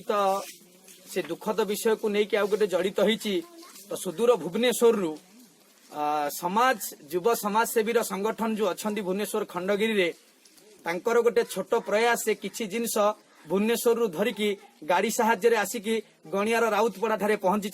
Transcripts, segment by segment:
सहित से दुखद विषय को लेकिन आउ गोटे जड़ित होती तो सुदूर भुवनेश्वर रु समाज युव समाज सेवी संगठन जो अच्छा भुवनेश्वर खंडगिरी रे तांकर गोटे छोट प्रयास से किसी जिनस भुवनेश्वर रु धरिकी गाड़ी साहाय्य आसिकी गणियार राउतपड़ा ठारे पहुंची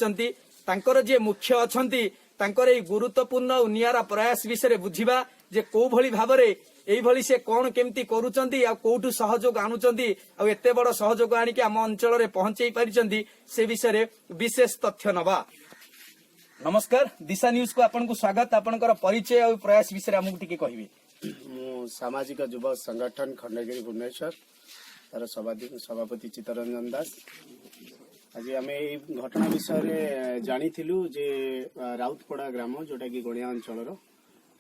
तांकर जे मुख्य अछंती तांकर ए गुरुत्वपूर्ण और नियारा प्रयास विषय बुझिबा जे को भली भाबरे एई भली से कोन केमती करूचंती आ कोठु सहयोग आनुचंती आ एते बड़ सहयोग आनिके आम अंचल रे पहुंचई पारिचंती से विषय विशेष तथ्य नबा। नमस्कार, दिशा न्यूज को आपन को स्वागत। आपनकर परिचय और प्रयास विषय हमकु टिके कहिबे। मु सामाजिक युव संगठन खंडगिरी भुवनेश्वर तार सभापति चित्तरंजन दास। आज आम घटना विषय जानी जे राउतपड़ा ग्राम जोटा कि गणिया अंचल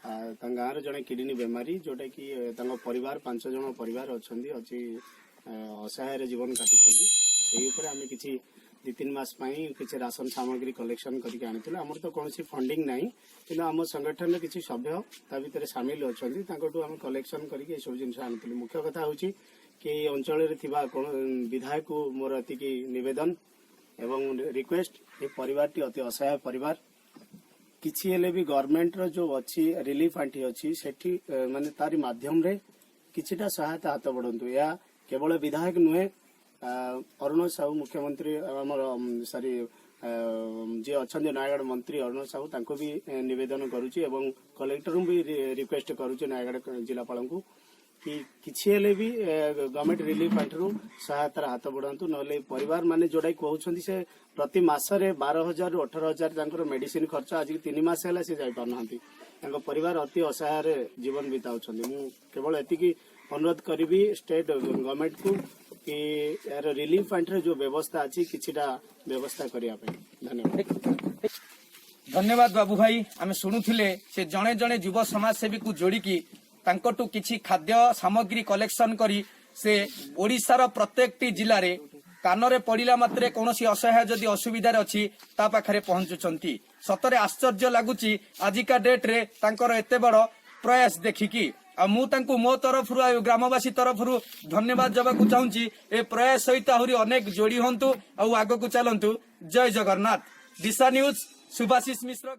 गाँव जड़े किडनी बेमारी जोटा कि परिवार 5 जन परिवार अच्छी असहाय जीवन काटुंट आम कि 2-3 मास किसी राशन सामग्री कलेक्शन करके आनी आमर तो कौन फंडिंग ना कि आम संगठन किसी सभ्य ता भर सामिल अच्छा आम कलेक्शन करके सब जिन आनी। मुख्य कथा हूँ कि अंचल विधायक को मोर एति नवेदन एवं रिक्वेस्ट ये परिवार टी अति असहाय परिवार किसी हेले भी गवर्नमेंट रो जो अच्छी रिलीफ आंटी अच्छी सेठी माने तारी माध्यम रे किछिटा सहायता हाथ बढ़ंतु। या केवल विधायक नुहे अरुण साहू मुख्यमंत्री आमर सॉरी जे अच्छा नयागढ़ मंत्री अरुण साहू तांको भी निवेदन करुची एवं कलेक्टर भी रिक्वेस्ट करुची नयागढ़ जिलापाल को कि किसी हेले भी गवर्नमेंट रिलीफ आंटी सहायतार हाथ बढ़ातु ना परिवार माने जोड़ा कहते से प्रति मासरे 12,000 ରୁ 18,000 मेडिसिन खर्च आज 3 मास है सी जाना परिवार अति असहाय जीवन बिताऊ। मु केवल एति अनुरोध करी स्टेट गवर्नमेंट को कि यार रिलीफ आंटी जो व्यवस्था अच्छी किछिटा व्यवस्था करने। धन्यवाद। धन्यवाद बाबू भाई। आम शुणुले से जड़े जड़े युव समाजसेवी को जोड़िकी तांकटू किछि खाद्य सामग्री कलेक्शन करी से ओडिशार प्रत्येक जिले रे कानरे पड़िला मात्रे कौनसी असहाय जदि असुविधा अच्छी ता पाखरे पहुंचुचंती। सतरे आश्चर्य लगुची आजिका डेट रे तांकर एते बड़ प्रयास देखिकी आ मु तांकु मो तरफ ग्रामवासी तरफ धन्यवाद जबाकू चाहूँगी। ए प्रयास सहित आहुरी अनेक जोड़ी हंतु आ आगकू चलंतु। जय जगन्नाथ। दिशा न्यूज सुभाषिष मिश्र।